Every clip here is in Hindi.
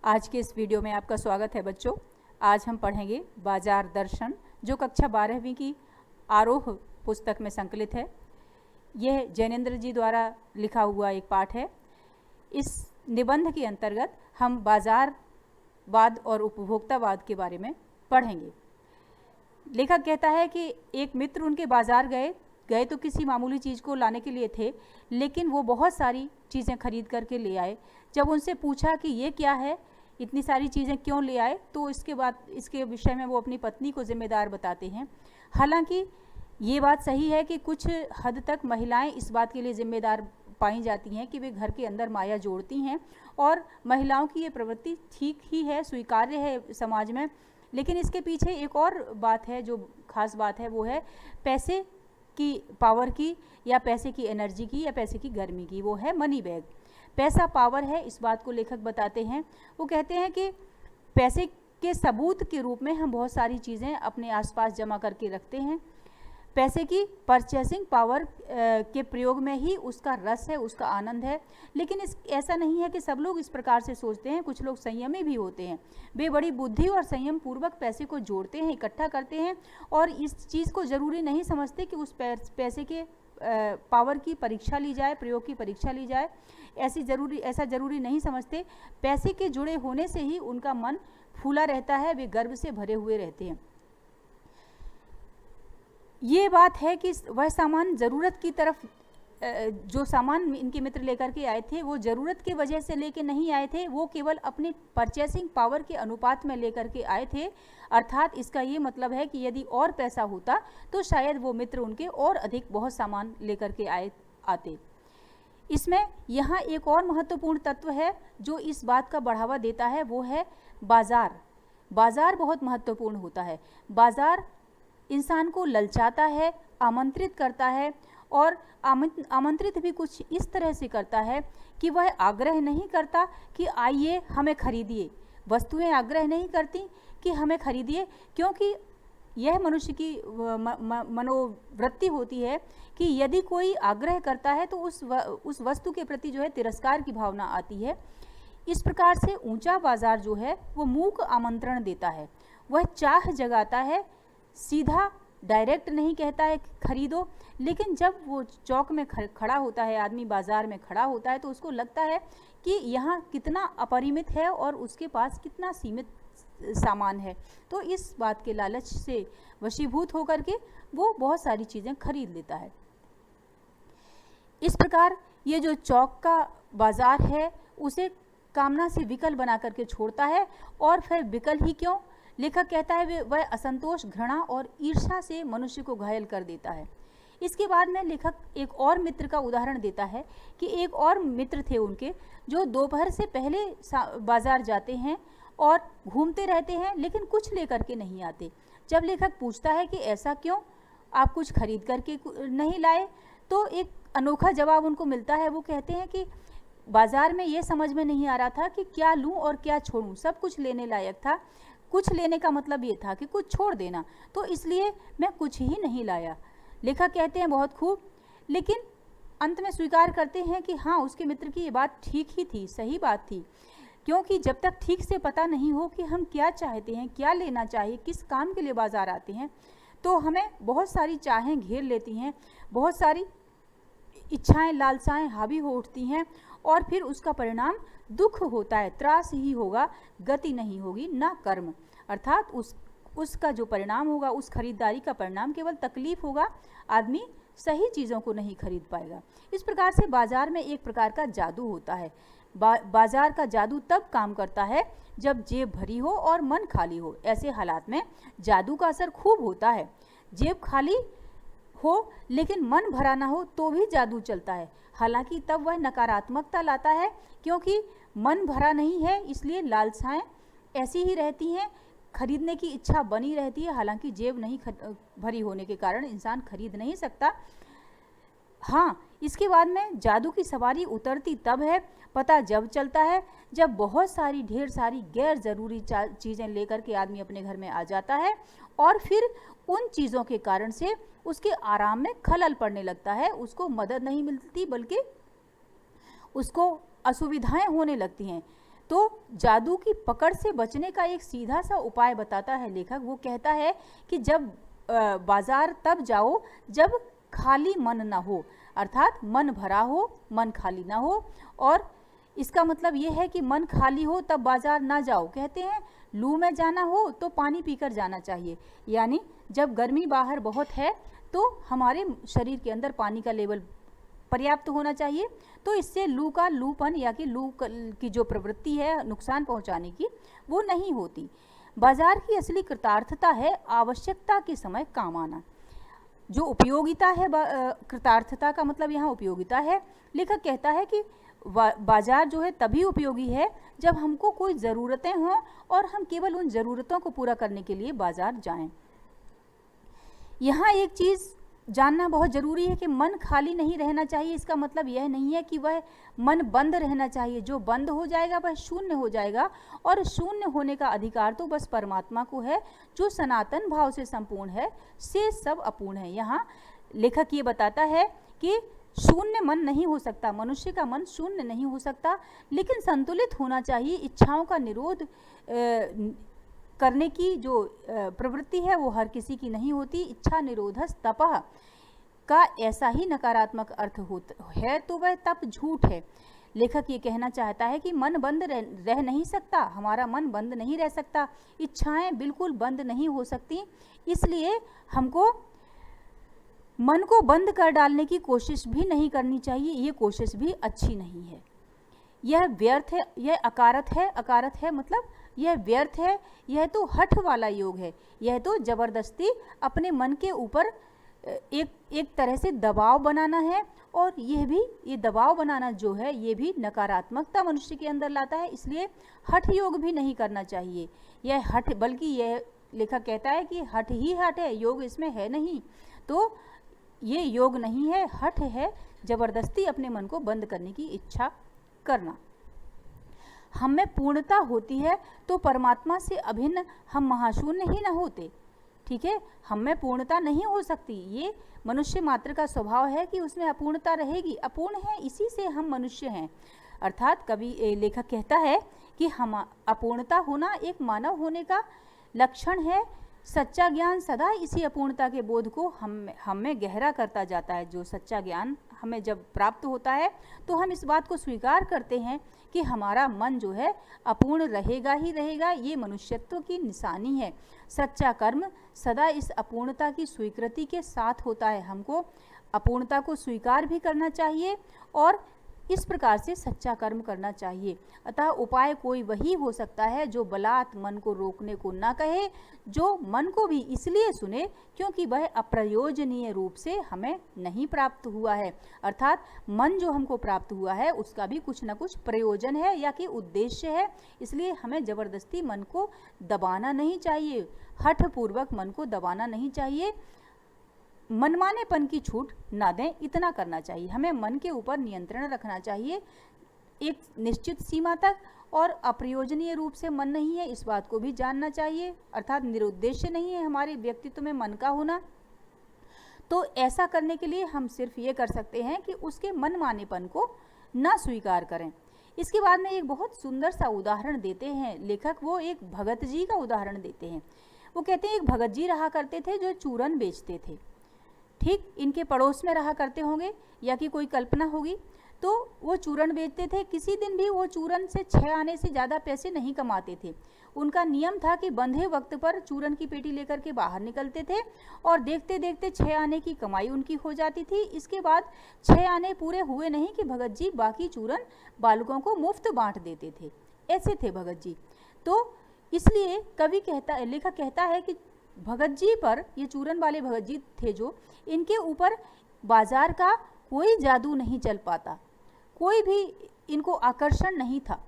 आज के इस वीडियो में आपका स्वागत है बच्चों। आज हम पढ़ेंगे बाजार दर्शन, जो कक्षा 12वीं की आरोह पुस्तक में संकलित है। यह जैनेन्द्र जी द्वारा लिखा हुआ एक पाठ है। इस निबंध के अंतर्गत हम बाजारवाद और उपभोक्तावाद के बारे में पढ़ेंगे। लेखक कहता है कि एक मित्र उनके बाजार गए तो किसी मामूली चीज़ को लाने के लिए थे, लेकिन वो बहुत सारी चीज़ें खरीद करके ले आए। जब उनसे पूछा कि ये क्या है, इतनी सारी चीज़ें क्यों ले आए, तो इसके विषय में वो अपनी पत्नी को जिम्मेदार बताते हैं। हालांकि ये बात सही है कि कुछ हद तक महिलाएं इस बात के लिए जिम्मेदार पाई जाती हैं कि वे घर के अंदर माया जोड़ती हैं, और महिलाओं की ये प्रवृत्ति ठीक ही है, स्वीकार्य है समाज में। लेकिन इसके पीछे एक और बात है, जो खास बात है, वो है पैसे की पावर की, या पैसे की एनर्जी की, या पैसे की गर्मी की। वो है मनी बैग। पैसा पावर है, इस बात को लेखक बताते हैं। वो कहते हैं कि पैसे के सबूत के रूप में हम बहुत सारी चीज़ें अपने आसपास जमा करके रखते हैं। पैसे की परचेसिंग पावर के प्रयोग में ही उसका रस है, उसका आनंद है। लेकिन ऐसा नहीं है कि सब लोग इस प्रकार से सोचते हैं। कुछ लोग संयमी भी होते हैं। वे बड़ी बुद्धि और संयम पूर्वक पैसे को जोड़ते हैं, इकट्ठा करते हैं, और इस चीज़ को ज़रूरी नहीं समझते कि उस पैसे के पावर की परीक्षा ली जाए, प्रयोग की परीक्षा ली जाए। ऐसा ज़रूरी नहीं समझते। पैसे के जुड़े होने से ही उनका मन फूला रहता है, वे गर्व से भरे हुए रहते हैं। ये बात है कि वह सामान ज़रूरत की तरफ, जो सामान इनके मित्र लेकर के आए थे, वो ज़रूरत की वजह से लेके नहीं आए थे, वो केवल अपनी परचेसिंग पावर के अनुपात में लेकर के आए थे। अर्थात इसका ये मतलब है कि यदि और पैसा होता तो शायद वो मित्र उनके और अधिक बहुत सामान लेकर के आते। इसमें यहाँ एक और महत्वपूर्ण तत्व है जो इस बात का बढ़ावा देता है, वो है बाजार। बाजार बहुत महत्वपूर्ण होता है। बाजार इंसान को ललचाता है, आमंत्रित करता है, और आमंत्रित भी कुछ इस तरह से करता है कि वह आग्रह नहीं करता कि आइए हमें खरीदिए। वस्तुएं आग्रह नहीं करती कि हमें खरीदिए, क्योंकि यह मनुष्य की मनोवृत्ति होती है कि यदि कोई आग्रह करता है तो उस वस्तु के प्रति जो है तिरस्कार की भावना आती है। इस प्रकार से ऊंचा बाजार जो है वो मूक आमंत्रण देता है। वह चाह जगाता है, सीधा डायरेक्ट नहीं कहता है खरीदो। लेकिन जब वो चौक में खड़ा होता है, आदमी बाजार में खड़ा होता है, तो उसको लगता है कि यहाँ कितना अपरिमित है और उसके पास कितना सीमित सामान है। तो इस बात के लालच से वशीभूत होकर के वो बहुत सारी चीज़ें खरीद लेता है। इस प्रकार ये जो चौक का बाजार है उसे कामना से विकल बना करके छोड़ता है। और फिर विकल ही क्यों, लेखक कहता है वह असंतोष, घृणा और ईर्ष्या से मनुष्य को घायल कर देता है। इसके बाद में लेखक एक और मित्र का उदाहरण देता है कि एक और मित्र थे उनके, जो दोपहर से पहले बाजार जाते हैं और घूमते रहते हैं, लेकिन कुछ लेकर के नहीं आते। जब लेखक पूछता है कि ऐसा क्यों, आप कुछ खरीद करके नहीं लाए, तो एक अनोखा जवाब उनको मिलता है। वो कहते हैं कि बाजार में ये समझ में नहीं आ रहा था कि क्या लूँ और क्या छोड़ूं। सब कुछ लेने लायक था। कुछ लेने का मतलब ये था कि कुछ छोड़ देना, तो इसलिए मैं कुछ ही नहीं लाया। लेखक कहते हैं बहुत खूब, लेकिन अंत में स्वीकार करते हैं कि हाँ, उसके मित्र की ये बात ठीक ही थी, सही बात थी। क्योंकि जब तक ठीक से पता नहीं हो कि हम क्या चाहते हैं, क्या लेना चाहिए, किस काम के लिए बाजार आते हैं, तो हमें बहुत सारी चाहें घेर लेती हैं, बहुत सारी इच्छाएं, लालसाएं हावी हो उठती हैं, और फिर उसका परिणाम दुख होता है। त्रास ही होगा, गति नहीं होगी, ना कर्म। अर्थात उसका जो परिणाम होगा, उस खरीदारी का परिणाम केवल तकलीफ होगा। आदमी सही चीज़ों को नहीं खरीद पाएगा। इस प्रकार से बाजार में एक प्रकार का जादू होता है। बाजार का जादू तब काम करता है जब जेब भरी हो और मन खाली हो। ऐसे हालात में जादू का असर खूब होता है। जेब खाली हो लेकिन मन भरा ना हो तो भी जादू चलता है। हालांकि तब वह नकारात्मकता लाता है, क्योंकि मन भरा नहीं है, इसलिए लालसाएं ऐसी ही रहती हैं, खरीदने की इच्छा बनी रहती है। हालांकि जेब नहीं भरी होने के कारण इंसान खरीद नहीं सकता। हाँ, इसके बाद में जादू की सवारी उतरती तब है, पता जब चलता है जब बहुत सारी, ढेर सारी गैर ज़रूरी चीज़ें लेकर के आदमी अपने घर में आ जाता है, और फिर उन चीज़ों के कारण से उसके आराम में खलल पड़ने लगता है। उसको मदद नहीं मिलती, बल्कि उसको असुविधाएं होने लगती हैं। तो जादू की पकड़ से बचने का एक सीधा सा उपाय बताता है लेखक। वो कहता है कि जब बाजार तब जाओ जब खाली मन ना हो, अर्थात मन भरा हो, मन खाली ना हो। और इसका मतलब ये है कि मन खाली हो तब बाजार ना जाओ। कहते हैं लू में जाना हो तो पानी पीकर जाना चाहिए, यानी जब गर्मी बाहर बहुत है तो हमारे शरीर के अंदर पानी का लेवल पर्याप्त होना चाहिए, तो इससे लूपन या कि लू की जो प्रवृत्ति है नुकसान पहुंचाने की, वो नहीं होती। बाजार की असली कृतार्थता है आवश्यकता के समय काम आना। जो उपयोगिता है, कृतार्थता का मतलब यहाँ उपयोगिता है। लेखक कहता है कि बाजार जो है तभी उपयोगी है जब हमको कोई ज़रूरतें हों और हम केवल उन ज़रूरतों को पूरा करने के लिए बाजार जाएं। यहाँ एक चीज़ जानना बहुत ज़रूरी है कि मन खाली नहीं रहना चाहिए। इसका मतलब यह नहीं है कि वह मन बंद रहना चाहिए। जो बंद हो जाएगा वह शून्य हो जाएगा, और शून्य होने का अधिकार तो बस परमात्मा को है जो सनातन भाव से संपूर्ण है, से सब अपूर्ण है। यहाँ लेखक ये बताता है कि शून्य मन नहीं हो सकता, मनुष्य का मन शून्य नहीं हो सकता, लेकिन संतुलित होना चाहिए। इच्छाओं का निरोध करने की जो प्रवृत्ति है वो हर किसी की नहीं होती। इच्छा निरोधस तपः का ऐसा ही नकारात्मक अर्थ होता है तो वह तप झूठ है। लेखक ये कहना चाहता है कि मन बंद रह नहीं सकता, हमारा मन बंद नहीं रह सकता, इच्छाएं बिल्कुल बंद नहीं हो सकती। इसलिए हमको मन को बंद कर डालने की कोशिश भी नहीं करनी चाहिए। ये कोशिश भी अच्छी नहीं है, यह व्यर्थ है, यह अकारत है मतलब यह व्यर्थ है। यह तो हठ वाला योग है, यह तो जबरदस्ती अपने मन के ऊपर एक तरह से दबाव बनाना है, और ये दबाव बनाना जो है ये भी नकारात्मकता मनुष्य के अंदर लाता है। इसलिए हठ योग भी नहीं करना चाहिए। यह हठ, बल्कि यह लेखक कहता है कि हठ ही हठ है, योग इसमें है नहीं। तो ये योग नहीं है, हठ है, जबरदस्ती अपने मन को बंद करने की इच्छा करना। हम में पूर्णता होती है तो परमात्मा से अभिन्न हम महाशून्य ही न होते। ठीक है, हम में पूर्णता नहीं हो सकती। ये मनुष्य मात्र का स्वभाव है कि उसमें अपूर्णता रहेगी। अपूर्ण है, इसी से हम मनुष्य हैं। अर्थात कवि लेखक कहता है कि हम अपूर्णता होना एक मानव होने का लक्षण है। सच्चा ज्ञान सदा इसी अपूर्णता के बोध को हम में गहरा करता जाता है। जो सच्चा ज्ञान हमें जब प्राप्त होता है तो हम इस बात को स्वीकार करते हैं कि हमारा मन जो है अपूर्ण रहेगा ही रहेगा। ये मनुष्यत्व की निशानी है। सच्चा कर्म सदा इस अपूर्णता की स्वीकृति के साथ होता है। हमको अपूर्णता को स्वीकार भी करना चाहिए और इस प्रकार से सच्चा कर्म करना चाहिए। अतः उपाय कोई वही हो सकता है जो बलात् मन को रोकने को ना कहे, जो मन को भी इसलिए सुने क्योंकि वह अप्रयोजनीय रूप से हमें नहीं प्राप्त हुआ है। अर्थात मन जो हमको प्राप्त हुआ है उसका भी कुछ न कुछ प्रयोजन है या कि उद्देश्य है। इसलिए हमें जबरदस्ती मन को दबाना नहीं चाहिए, हठ पूर्वक मन को दबाना नहीं चाहिए, मनमानेपन की छूट ना दें, इतना करना चाहिए। हमें मन के ऊपर नियंत्रण रखना चाहिए एक निश्चित सीमा तक, और अप्रयोजनीय रूप से मन नहीं है इस बात को भी जानना चाहिए। अर्थात निरुद्देश्य नहीं है हमारे व्यक्तित्व में मन का होना। तो ऐसा करने के लिए हम सिर्फ ये कर सकते हैं कि उसके मनमानेपन को ना स्वीकार करें। इसके बाद में एक बहुत सुंदर सा उदाहरण देते हैं लेखक। वो एक भगत जी का उदाहरण देते हैं। वो कहते हैं एक भगत जी रहा करते थे जो चूरन बेचते थे। ठीक इनके पड़ोस में रहा करते होंगे या कि कोई कल्पना होगी। तो वो चूरन बेचते थे। किसी दिन भी वो चूरन से 6 आने से ज़्यादा पैसे नहीं कमाते थे। उनका नियम था कि बंधे वक्त पर चूरन की पेटी लेकर के बाहर निकलते थे और देखते देखते 6 आने की कमाई उनकी हो जाती थी। इसके बाद 6 आने पूरे हुए नहीं कि भगत जी बाकी चूरन बालकों को मुफ्त बांट देते थे। ऐसे थे भगत जी। तो इसलिए लेखक कहता है कि भगत जी पर, ये चूरन वाले भगत जी थे जो, इनके ऊपर बाजार का कोई जादू नहीं चल पाता, कोई भी इनको आकर्षण नहीं था।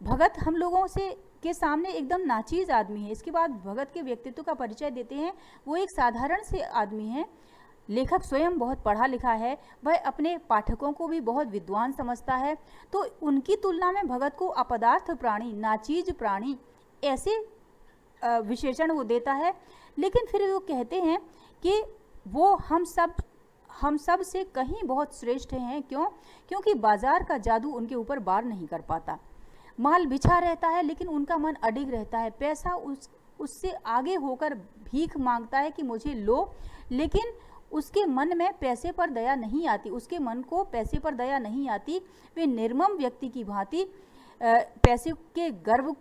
भगत हम लोगों से के सामने एकदम नाचीज आदमी है। इसके बाद भगत के व्यक्तित्व का परिचय देते हैं। वो एक साधारण से आदमी हैं। लेखक स्वयं बहुत पढ़ा लिखा है, वह अपने पाठकों को भी बहुत विद्वान समझता है। तो उनकी तुलना में भगत को अपदार्थ प्राणी, नाचीज प्राणी, ऐसे विशेषण वो देता है। लेकिन फिर वो कहते हैं कि वो हम सब से कहीं बहुत श्रेष्ठ हैं। क्यों? क्योंकि बाजार का जादू उनके ऊपर वार नहीं कर पाता। माल बिछा रहता है लेकिन उनका मन अडिग रहता है। पैसा उससे आगे होकर भीख मांगता है कि मुझे लो, लेकिन उसके मन में पैसे पर दया नहीं आती, उसके मन को पैसे पर दया नहीं आती। वे निर्मम व्यक्ति की भांति पैसे के गर्व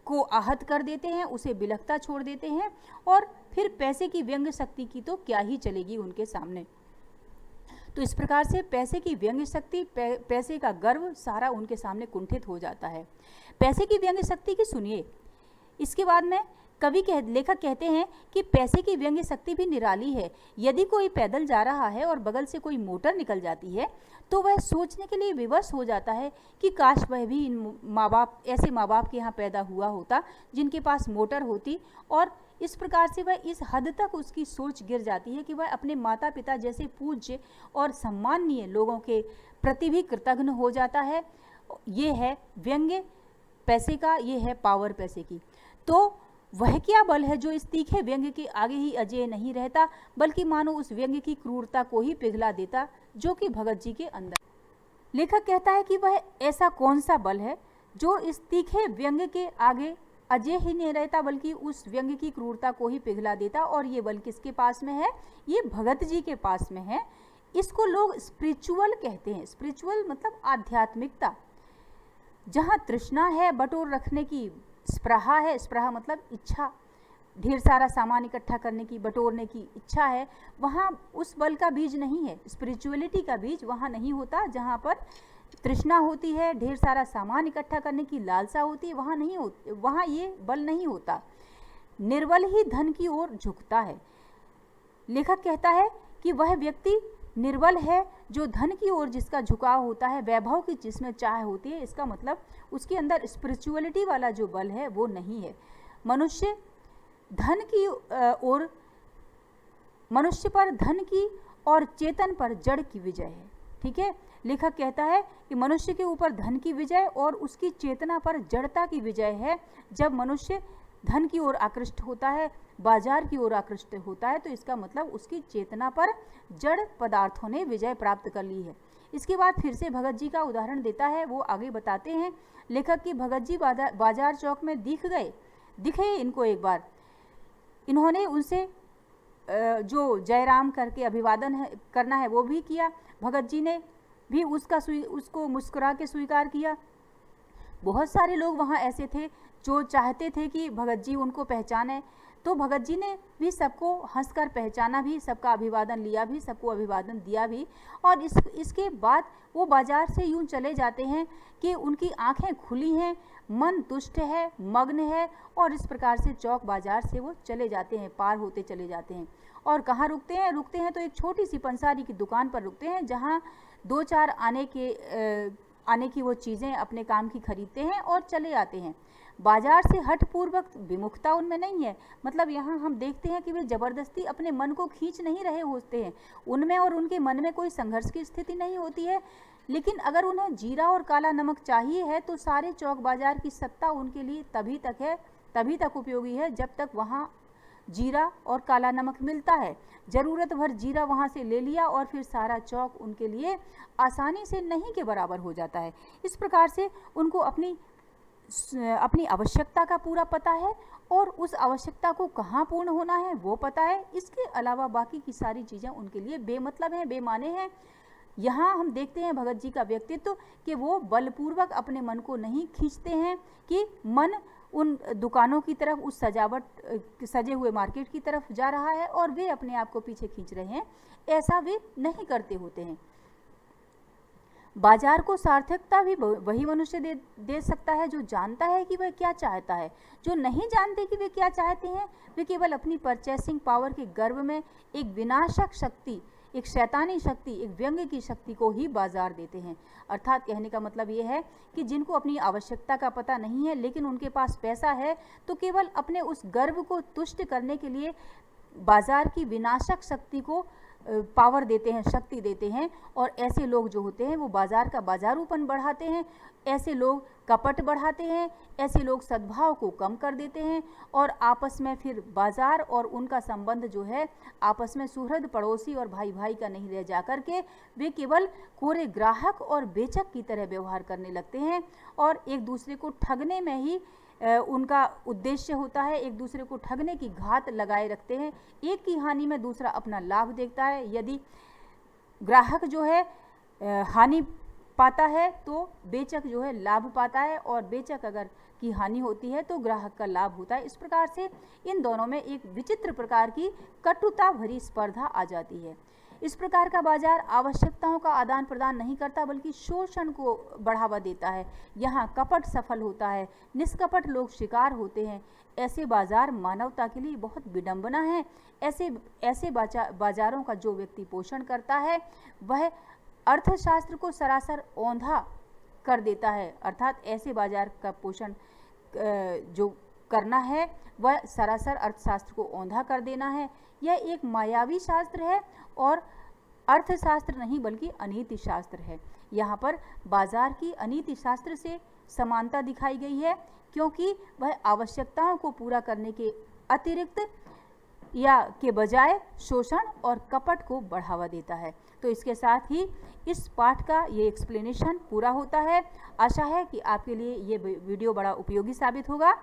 को आहत कर देते हैं, उसे बिलखता छोड़ देते हैं, और फिर पैसे की व्यंग्य शक्ति की तो क्या ही चलेगी उनके सामने। तो इस प्रकार से पैसे की व्यंग्य शक्ति, पैसे का गर्व सारा उनके सामने कुंठित हो जाता है। पैसे की व्यंग्य शक्ति की सुनिए। इसके बाद में लेखक कहते हैं कि पैसे की व्यंग्य शक्ति भी निराली है। यदि कोई पैदल जा रहा है और बगल से कोई मोटर निकल जाती है तो वह सोचने के लिए विवश हो जाता है कि काश वह भी ऐसे माँ बाप के यहाँ पैदा हुआ होता जिनके पास मोटर होती, और इस प्रकार से वह इस हद तक उसकी सोच गिर जाती है कि वह अपने माता पिता जैसे पूज्य और सम्माननीय लोगों के प्रति भी कृतज्ञ हो जाता है। ये है व्यंग्य पैसे का, ये है पावर पैसे की। तो वह क्या बल है जो इस तीखे व्यंग्य के आगे ही अजेय नहीं रहता, बल्कि मानो उस व्यंग्य की क्रूरता को ही पिघला देता जो कि भगत जी के अंदर। लेखक कहता है कि वह ऐसा कौन सा बल है जो इस तीखे व्यंग्य के आगे अजेय ही नहीं रहता, बल्कि उस व्यंग्य की क्रूरता को ही पिघला देता। और ये बल किसके पास में है? ये भगत जी के पास में है। इसको लोग स्पिरिचुअल कहते हैं। स्पिरिचुअल मतलब आध्यात्मिकता। जहाँ तृष्णा है, बटोर रखने की स्पृहा है, स्पृहा मतलब इच्छा, ढेर सारा सामान इकट्ठा करने की, बटोरने की इच्छा है, वहाँ उस बल का बीज नहीं है। स्पिरिचुअलिटी का बीज वहाँ नहीं होता। जहाँ पर तृष्णा होती है, ढेर सारा सामान इकट्ठा करने की लालसा होती है, वहाँ नहीं होती, वहाँ ये बल नहीं होता। निर्बल ही धन की ओर झुकता है। लेखक कहता है कि वह व्यक्ति निर्बल है जो धन की ओर जिसका झुकाव होता है, वैभव की जिसमें चाह होती है। इसका मतलब उसके अंदर स्पिरिचुअलिटी वाला जो बल है वो नहीं है। मनुष्य पर धन की और चेतन पर जड़ की विजय है। ठीक है, लेखक कहता है कि मनुष्य के ऊपर धन की विजय और उसकी चेतना पर जड़ता की विजय है। जब मनुष्य धन की ओर आकृष्ट होता है, बाजार की ओर आकृष्ट होता है, तो इसका मतलब उसकी चेतना पर जड़ पदार्थों ने विजय प्राप्त कर ली है। इसके बाद फिर से भगत जी का उदाहरण देता है। वो आगे बताते हैं लेखक कि भगत जी बाजार चौक में दिखे इनको एक बार। इन्होंने उनसे जो जयराम करके अभिवादन करना है वो भी किया। भगत जी ने भी उसको मुस्कुरा के स्वीकार किया। बहुत सारे लोग वहाँ ऐसे थे जो चाहते थे कि भगत जी उनको पहचाने, तो भगत जी ने भी सबको हंसकर पहचाना भी, सबका अभिवादन लिया भी, सबको अभिवादन दिया भी। और इसके बाद वो बाजार से यूं चले जाते हैं कि उनकी आंखें खुली हैं, मन तुष्ट है, मग्न है, और इस प्रकार से चौक बाजार से वो चले जाते हैं, पार होते चले जाते हैं। और कहाँ रुकते हैं तो एक छोटी सी पंसारी की दुकान पर रुकते हैं, जहाँ 2-4 आने की वो चीज़ें अपने काम की खरीदते हैं और चले आते हैं। बाजार से हठपूर्वक विमुखता उनमें नहीं है। मतलब यहाँ हम देखते हैं कि वे ज़बरदस्ती अपने मन को खींच नहीं रहे होते हैं। उनमें और उनके मन में कोई संघर्ष की स्थिति नहीं होती है। लेकिन अगर उन्हें जीरा और काला नमक चाहिए है तो सारे चौक बाजार की सत्ता उनके लिए तभी तक उपयोगी है जब तक वहाँ जीरा और काला नमक मिलता है। ज़रूरत भर जीरा वहाँ से ले लिया और फिर सारा चौक उनके लिए आसानी से नहीं के बराबर हो जाता है। इस प्रकार से उनको अपनी आवश्यकता का पूरा पता है और उस आवश्यकता को कहाँ पूर्ण होना है वो पता है। इसके अलावा बाकी की सारी चीज़ें उनके लिए बेमतलब हैं, बेमाने हैं। यहाँ हम देखते हैं भगत जी का व्यक्तित्व कि वो बलपूर्वक अपने मन को नहीं खींचते हैं कि मन उन दुकानों की तरफ, उस सजे हुए मार्केट की तरफ जा रहा है और वे अपने आप को पीछे खींच रहे हैं, ऐसा वे नहीं करते होते हैं। बाजार को सार्थकता भी वही मनुष्य दे सकता है जो जानता है कि वह क्या चाहता है। जो नहीं जानते कि वे क्या चाहते हैं, वे केवल अपनी परचेसिंग पावर के गर्व में एक विनाशक शक्ति, एक शैतानी शक्ति, एक व्यंग्य की शक्ति को ही बाजार देते हैं। अर्थात कहने का मतलब ये है कि जिनको अपनी आवश्यकता का पता नहीं है लेकिन उनके पास पैसा है, तो केवल अपने उस गर्व को तुष्ट करने के लिए बाजार की विनाशक शक्ति को पावर देते हैं, शक्ति देते हैं। और ऐसे लोग जो होते हैं वो बाजार का बाजारूपन बढ़ाते हैं, ऐसे लोग कपट बढ़ाते हैं, ऐसे लोग सद्भाव को कम कर देते हैं और आपस में फिर बाजार और उनका संबंध जो है आपस में सुहृद पड़ोसी और भाई भाई का नहीं रह जा कर के वे केवल कोरे ग्राहक और बेचक की तरह व्यवहार करने लगते हैं और एक दूसरे को ठगने में ही उनका उद्देश्य होता है, एक दूसरे को ठगने की घात लगाए रखते हैं। एक की हानि में दूसरा अपना लाभ देखता है। यदि ग्राहक जो है हानि पाता है तो बेचक जो है लाभ पाता है और बेचक अगर की हानि होती है तो ग्राहक का लाभ होता है। इस प्रकार से इन दोनों में एक विचित्र प्रकार की कटुता भरी स्पर्धा आ जाती है। इस प्रकार का बाजार आवश्यकताओं का आदान प्रदान नहीं करता बल्कि शोषण को बढ़ावा देता है। यहाँ कपट सफल होता है, निष्कपट लोग शिकार होते हैं। ऐसे बाजार मानवता के लिए बहुत विडंबना है। ऐसे बाजारों का जो व्यक्ति पोषण करता है वह अर्थशास्त्र को सरासर औंधा कर देता है। अर्थात ऐसे बाजार का पोषण जो करना है वह सरासर अर्थशास्त्र को औंधा कर देना है। यह एक मायावी शास्त्र है और अर्थशास्त्र नहीं बल्कि अनीति शास्त्र है। यहाँ पर बाजार की अनीति शास्त्र से समानता दिखाई गई है क्योंकि वह आवश्यकताओं को पूरा करने के अतिरिक्त या के बजाय शोषण और कपट को बढ़ावा देता है। तो इसके साथ ही इस पाठ का ये एक्सप्लेनेशन पूरा होता है। आशा है कि आपके लिए ये वीडियो बड़ा उपयोगी साबित होगा।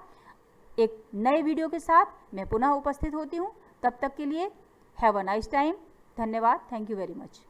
एक नए वीडियो के साथ मैं पुनः उपस्थित होती हूँ। तब तक के लिए हैव अ नाइस टाइम। धन्यवाद। Thank you very much.